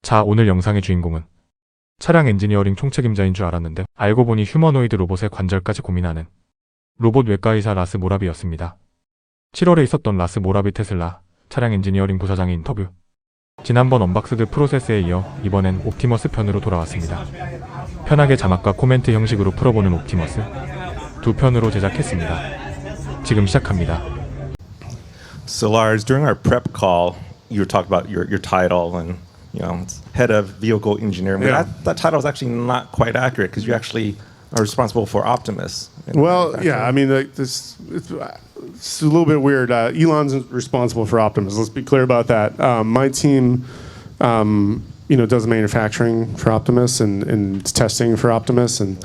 자, 오늘 영상의 주인공은 차량 엔지니어링 총책임자인 줄 알았는데 알고 보니 휴머노이드 로봇의 관절까지 고민하는 로봇 외과의사 라스 모라비였습니다. 7월에 있었던 라스 모라비 테슬라 차량 엔지니어링 부사장의 인터뷰. 지난번 언박스드 프로세스에 이어 이번엔 옵티머스 편으로 돌아왔습니다. 편하게 자막과 코멘트 형식으로 풀어보는 옵티머스 두 편으로 제작했습니다. 지금 시작합니다. So Lars, during our prep call, you were talking about your title and it's head of vehicle engineering. But that title is actually not quite accurate because you actually are responsible for Optimus. Well, yeah, I mean, it's a little bit weird. Elon's responsible for Optimus. Let's be clear about that. My team, does manufacturing for Optimus and testing for Optimus and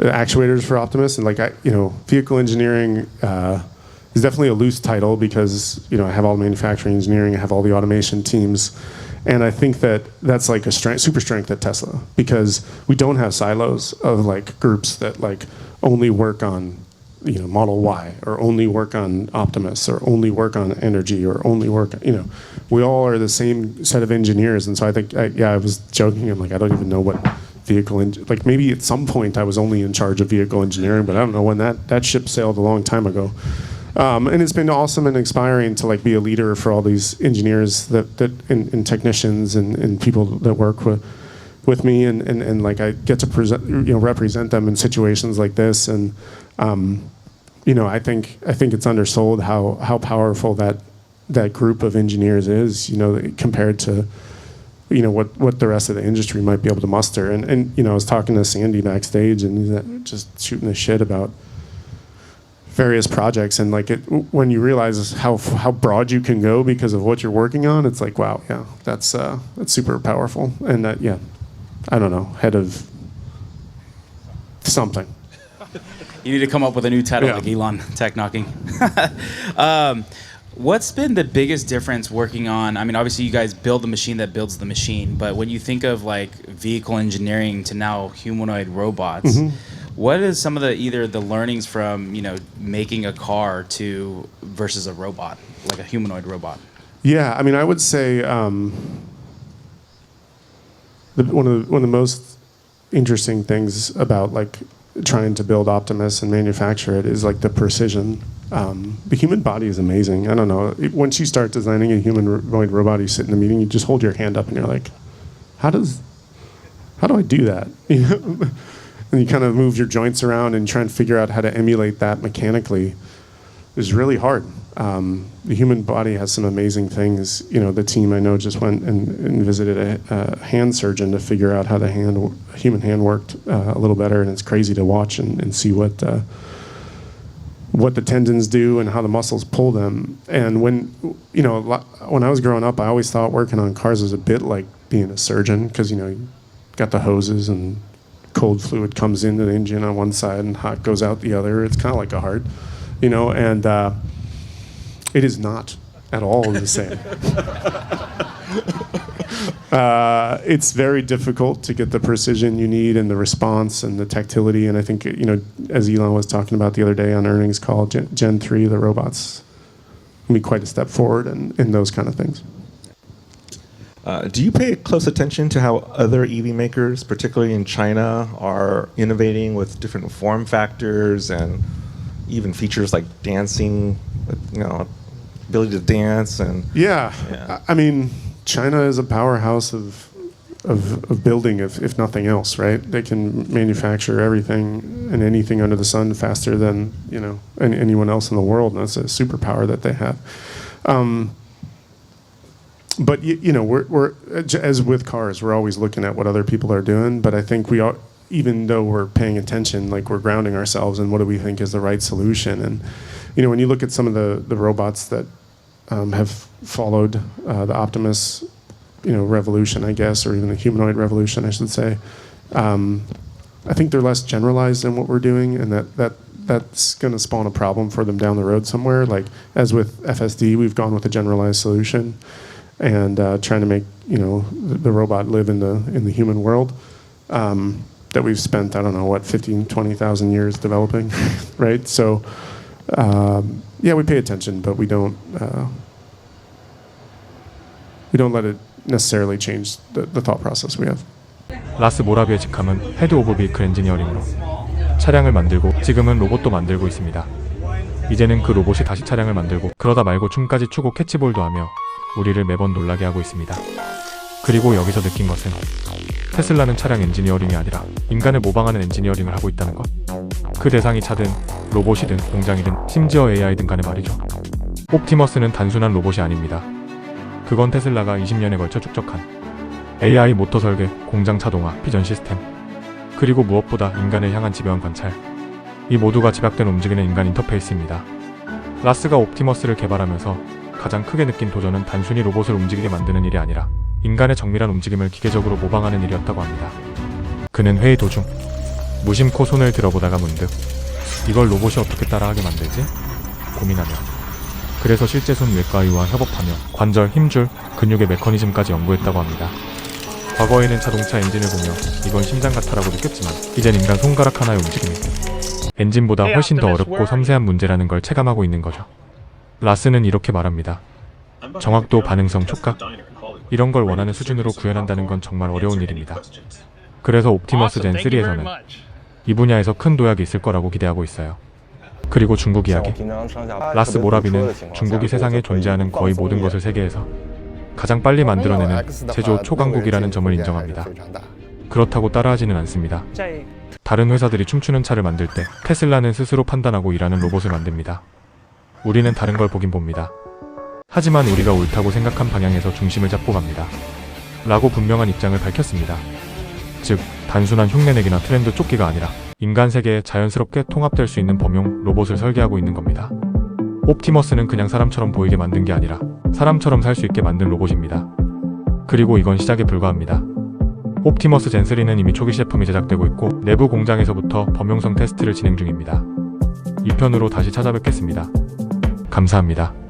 actuators for Optimus. And vehicle engineering is definitely a loose title because I have all the manufacturing engineering, I have all the automation teams. And I think that's like a super strength at Tesla because we don't have silos of groups that only work on Model Y or only work on Optimus or only work on energy or only work we all are the same set of engineers. And so I think I was joking, I'm I don't even know what vehicle maybe at some point I was only in charge of vehicle engineering, but I don't know when that ship sailed a long time ago. And it's been awesome and inspiring to be a leader for all these engineers and technicians and people that work with me and I get to represent them in situations like this. And I think it's undersold how powerful that group of engineers is compared to what the rest of the industry might be able to muster. And I was talking to Sandy backstage and he's just shooting the shit about various projects, and when you realize how broad you can go because of what you're working on, it's wow, yeah, that's super powerful. And I don't know, head of something. You need to come up with a new title like Elon Tech Knocking. What's been the biggest difference working on? I mean, obviously you guys build the machine that builds the machine, but when you think of vehicle engineering to now humanoid robots. Mm-hmm. What is some of either the learnings from making a car to versus a robot, like a humanoid robot? Yeah, I mean, I would say one of the most interesting things about trying to build Optimus and manufacture it is the precision. The human body is amazing. I don't know. Once you start designing a humanoid robot, you sit in a meeting, you just hold your hand up, and you're like, how do I do that? And you kind of move your joints around and try and figure out how to emulate that mechanically is really hard. The human body has some amazing things. The team I know just went and visited a hand surgeon to figure out how the human hand worked a little better, and it's crazy to watch and see what the tendons do and how the muscles pull them. And when I was growing up, I always thought working on cars was a bit like being a surgeon because you got the hoses and cold fluid comes into the engine on one side and hot goes out the other. It's kind of like a heart, and it is not at all the same. It's very difficult to get the precision you need and the response and the tactility. And I think, as Elon was talking about the other day on earnings call, Gen 3, the robots, can be quite a step forward in those kind of things. Do you pay close attention to how other EV makers, particularly in China, are innovating with different form factors and even features like dancing, ability to dance and I mean, China is a powerhouse of building, if nothing else, right? They can manufacture everything and anything under the sun faster than anyone else in the world, and that's a superpower that they have. But we're as with cars, we're always looking at what other people are doing. But I think we are, even though we're paying attention, we're grounding ourselves in what do we think is the right solution. And when you look at some of the robots that have followed the Optimus, revolution, I guess, or even the humanoid revolution, I should say, I think they're less generalized than what we're doing, and that's going to spawn a problem for them down the road somewhere. As with FSD, we've gone with a generalized solution. And trying to make the robot live in the human world that we've spent 20,000 years developing, right? So we pay attention, but we don't let it necessarily change the thought process we have. 라스 모라비의 직함은 헤드 오브 비클 엔지니어링으로 차량을 만들고 지금은 로봇도 만들고 있습니다. 이제는 그 로봇이 다시 차량을 만들고 그러다 말고 춤까지 추고 캐치볼도 하며 우리를 매번 놀라게 하고 있습니다. 그리고 여기서 느낀 것은 테슬라는 차량 엔지니어링이 아니라 인간을 모방하는 엔지니어링을 하고 있다는 것. 그 대상이 차든 로봇이든 공장이든 심지어 AI든 간에 말이죠. 옵티머스는 단순한 로봇이 아닙니다. 그건 테슬라가 20년에 걸쳐 축적한 AI 모터 설계, 공장 차동화, 비전 시스템, 그리고 무엇보다 인간을 향한 집요한 관찰. 이 모두가 집약된 움직이는 인간 인터페이스입니다. 라스가 옵티머스를 개발하면서 가장 크게 느낀 도전은 단순히 로봇을 움직이게 만드는 일이 아니라 인간의 정밀한 움직임을 기계적으로 모방하는 일이었다고 합니다. 그는 회의 도중 무심코 손을 들어보다가 문득 이걸 로봇이 어떻게 따라하게 만들지? 고민하며 그래서 실제 손 외과의와 협업하며 관절, 힘줄, 근육의 메커니즘까지 연구했다고 합니다. 과거에는 자동차 엔진을 보며 이건 심장 같아라고 느꼈지만 이젠 인간 손가락 하나의 움직임이 엔진보다 훨씬 더 어렵고 섬세한 문제라는 걸 체감하고 있는 거죠. 라스는 이렇게 말합니다. 정확도, 반응성, 촉각 이런 걸 원하는 수준으로 구현한다는 건 정말 어려운 일입니다. 그래서 옵티머스 젠 3에서는 이 분야에서 큰 도약이 있을 거라고 기대하고 있어요. 그리고 중국 이야기. 라스 모라비는 중국이 세상에 존재하는 거의 모든 것을 세계에서 가장 빨리 만들어내는 제조 초강국이라는 점을 인정합니다. 그렇다고 따라하지는 않습니다. 다른 회사들이 춤추는 차를 만들 때 테슬라는 스스로 판단하고 일하는 로봇을 만듭니다. 우리는 다른 걸 보긴 봅니다. 하지만 우리가 옳다고 생각한 방향에서 중심을 잡고 갑니다. 라고 분명한 입장을 밝혔습니다. 즉, 단순한 흉내내기나 트렌드 쫓기가 아니라 인간 세계에 자연스럽게 통합될 수 있는 범용 로봇을 설계하고 있는 겁니다. 옵티머스는 그냥 사람처럼 보이게 만든 게 아니라 사람처럼 살 수 있게 만든 로봇입니다. 그리고 이건 시작에 불과합니다. 옵티머스 젠 3는 이미 초기 시제품이 제작되고 있고 내부 공장에서부터 범용성 테스트를 진행 중입니다. 2편으로 다시 찾아뵙겠습니다. 감사합니다.